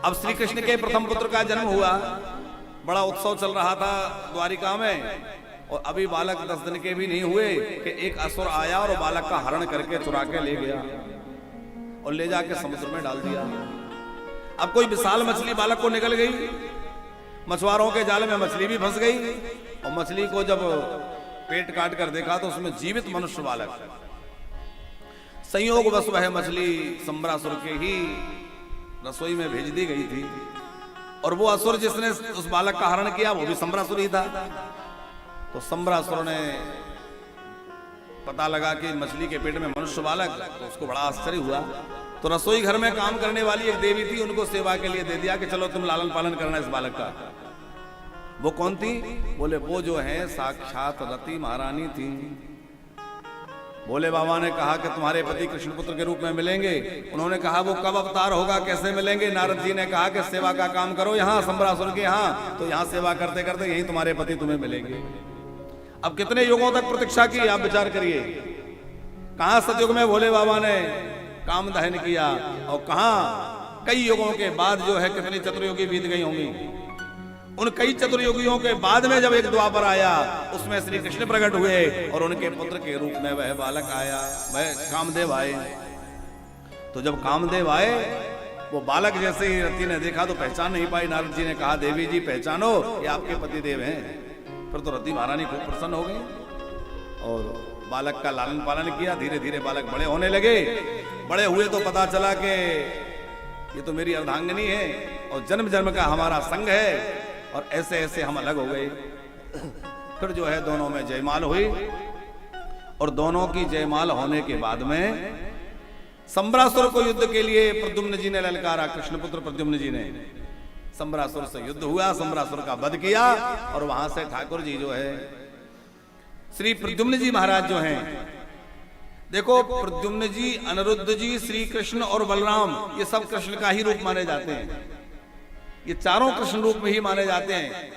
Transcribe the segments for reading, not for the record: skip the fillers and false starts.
अब श्री कृष्ण के प्रथम पुत्र का जन्म हुआ, बड़ा उत्सव चल रहा था द्वारिका में, और अभी बालक 10 दिन के भी नहीं हुए कि एक असुर आया और बालक का हरण करके चुरा के ले गया और ले जाके समुद्र में डाल दिया। अब कोई विशाल मछली बालक को निकल गई, मछुआरों के जाल में मछली भी फंस गई, और मछली को जब पेट काट कर देखा तो उसमें जीवित मनुष्य बालक। संयोग वश वह मछली संबरासुर के ही रसोई में भेज दी गई थी, और वो असुर जिसने उस बालक का हरण किया वो भी संबरासुर ही था। तो संबरासुर ने पता लगा कि मछली के पेट में मनुष्य बालक, तो उसको बड़ा आश्चर्य हुआ। तो रसोई घर में काम करने वाली एक देवी थी, उनको सेवा के लिए दे दिया कि चलो तुम लालन पालन करना इस बालक का। वो कौन थी? बोले वो जो है साक्षात रति महारानी थी। भोले बाबा ने कहा कि तुम्हारे पति कृष्णपुत्र के रूप में मिलेंगे। उन्होंने कहा वो कब अवतार होगा, कैसे मिलेंगे? नारद जी ने कहा कि सेवा का काम करो यहाँ संबरासुर के यहाँ, तो यहाँ सेवा करते करते यहीं तुम्हारे पति तुम्हें मिलेंगे। अब कितने युगों तक प्रतीक्षा की, आप विचार करिए। कहां सतयुग में भोले बाबा ने काम दहन किया, और कहां कई युगों के बाद जो है कितनी चतुर्युगी बीत गई होंगी। उन कई चतुर्युगियों के बाद में जब एक द्वापर आया, उसमें श्री कृष्ण प्रकट हुए और उनके पुत्र के रूप में वह बालक आया, वह कामदेव आए। तो जब कामदेव आए, वो बालक जैसे ही रति ने देखा तो पहचान नहीं पाई। नारद जी ने कहा देवी जी पहचानो, ये आपके पति देव हैं। फिर तो रति महारानी खूब प्रसन्न हो गई और बालक का लालन पालन किया। धीरे धीरे बालक बड़े होने लगे। बड़े हुए तो पता चला कि ये तो मेरी अर्धांगिनी है और जन्म जन्म का हमारा संग है, और ऐसे ऐसे हम अलग हो गए। फिर जो है दोनों में जयमाल हुई, और दोनों की जयमाल होने के बाद में संबरासुर को युद्ध के लिए प्रद्युम्न जी ने ललकारा। कृष्णपुत्र प्रद्युम्न जी ने संबरासुर से युद्ध हुआ, संबरासुर का वध किया, और वहां से ठाकुर जी जो है श्री प्रद्युम्न जी महाराज जो हैं, देखो प्रद्युम्न जी, अनिरुद्ध जी, श्री कृष्ण और बलराम, ये सब कृष्ण का ही रूप माने जाते हैं। ये चारों कृष्ण रूप में ही माने जाते हैं।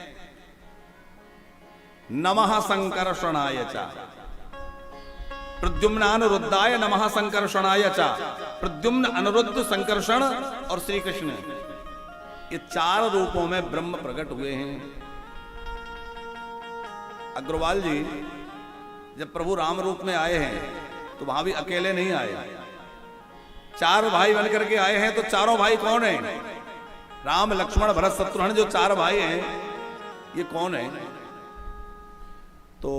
नमः संकर्षणाय च प्रद्युम्नानुरुद्धाय नमः संकर्षणाय च। प्रद्युम्न, अनिरुद्ध, संकर्षण और श्री कृष्ण, ये 4 रूपों में ब्रह्म प्रकट हुए हैं। अग्रवाल जी जब प्रभु राम रूप में आए हैं तो वहां भी अकेले नहीं आए, 4 भाई बनकर के आए हैं। तो चारों भाई कौन हैं? राम, लक्ष्मण, भरत, शत्रुघ्न, जो 4 भाई हैं, ये कौन है? तो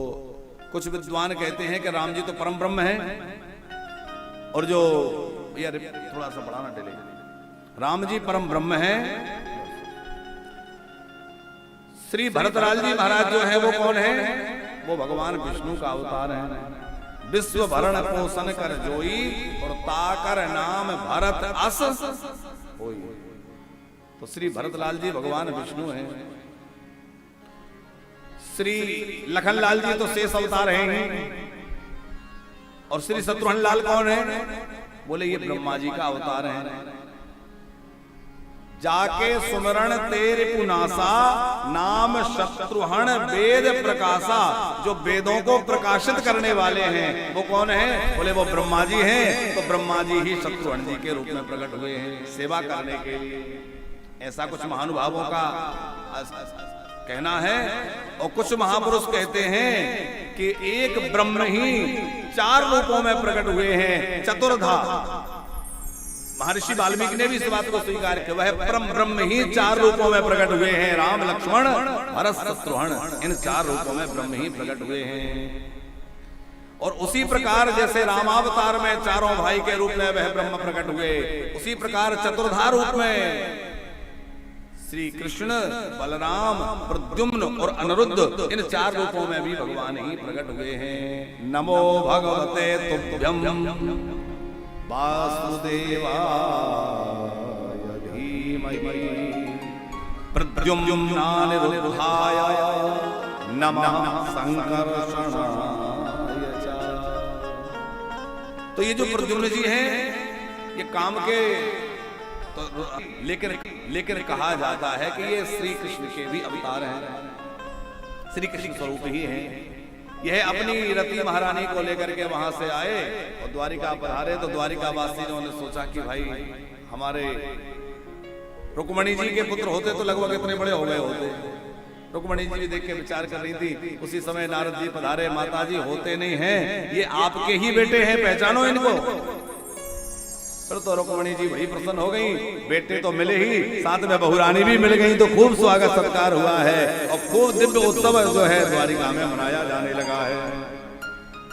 कुछ विद्वान कहते हैं कि राम जी तो परम ब्रह्म हैं, और जो यार थोड़ा सा बढ़ाना टेले, राम जी परम ब्रह्म हैं। श्री भरतलाल जी महाराज जो है वो कौन है? वो भगवान विष्णु का अवतार है। विश्व भरण पोषण कर जोई, और ताकर नाम भरत अस होई। तो श्री भरतलाल जी भगवान विष्णु हैं। श्री लखनलाल जी तो शेष अवतार हैं, और श्री शत्रुघ्न लाल कौन है? बोले ये ब्रह्मा जी का अवतार है। जाके सुमरण तेरे पुनासा, नाम शत्रुघ्न वेद प्रकाशा। जो वेदों को प्रकाशित करने वाले हैं वो कौन है? बोले वो ब्रह्मा जी हैं। तो ब्रह्मा जी ही शत्रुघ्न जी के रूप में प्रकट हुए हैं सेवा करने के लिए। ऐसा कुछ महानुभावों का कहना है, और कुछ महापुरुष कहते हैं कि एक ब्रह्म ही 4 रूपों में प्रकट हुए हैं, चतुर्धा। महर्षि वाल्मीकि ने भी इस बात को स्वीकार किया, वह परम ब्रह्म ही 4 रूपों में प्रकट हुए हैं। राम, लक्ष्मण, भरत, शत्रुघ्न, इन 4 रूपों में ब्रह्म ही प्रकट हुए हैं। और उसी प्रकार जैसे रामावतार में 4 भाई के रूप में वह ब्रह्म प्रकट हुए, उसी प्रकार चतुर्धा रूप में श्री कृष्ण, बलराम, प्रद्युम्न और अनिरुद्ध, इन 4 रूपों में भी भगवान ही प्रकट हुए हैं। नमो भगवते तुभ्यं वासुदेवाय धीमहि प्रद्युम्नानिरुद्धाय नमः संकर्षणाय च। तो ये जो प्रद्युम्न जी हैं, ये काम के तो लेकिन कहा जाता है कि ये श्री कृष्ण के भी अवतार हैं, श्री कृष्ण स्वरूप ही हैं। यह अपनी रति महारानी को लेकर के वहां से आए और द्वारिका पधारे। तो द्वारिका वासी ने सोचा कि भाई हमारे रुक्मणी जी के पुत्र होते तो लगभग इतने बड़े हो गए होते। रुक्मणी जी भी देख के विचार कर रही थी। उसी समय नारद जी पधारे, माता जी होते नहीं हैं, ये आपके ही बेटे हैं, पहचानो इनको। फिर तो रुक्मणी जी वही प्रसन्न हो गई, बेटे तो मिले ही, साथ में बहुरानी भी मिल गई, तो खूब स्वागत सत्कार हुआ है और खूब दिव्य उत्सव जो है द्वारिका में मनाया जाने लगा है।